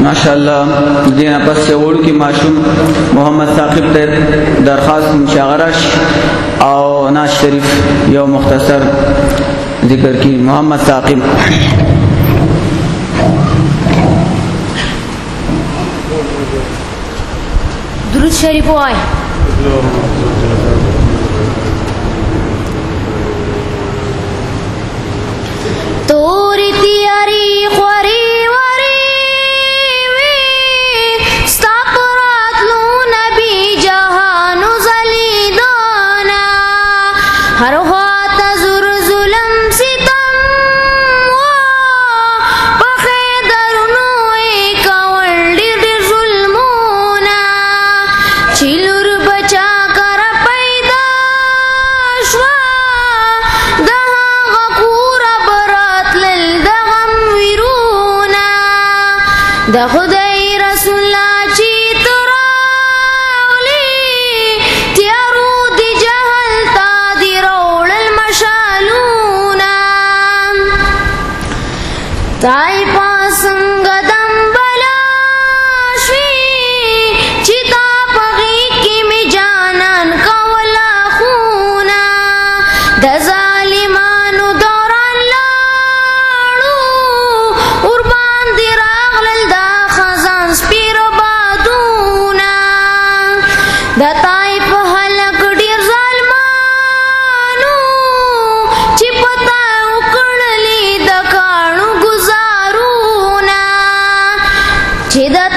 माशाअल्लाह دینا پس سے وړو کې معصوم محمد ثاقب ته درخواست مشاغرش او ناز شریف یو مختصر ذکر کی محمد ثاقب درود شریف وای توری تیاری خوری وری وی ستاقرات لو نبی جهانو زلیدانا هر خوات زر ظلم ستم و پخیدرنوی کول دیر ظلمونا چلور بچا کر پیدا شوا د خدای رسول الله چې تراغلی تیارو دی جهل تا دی رول المشالونا تای پاسنگ دم بلا شوی چې تا پغی کی می جانان کولا خونا د ظالمانو دوران لاړو قربان دی راغلل د خزان سپیرو بادونا د طائف هلک ډیر ظالمانو چې پتا وکړلې د کاڼو گزارونا چې د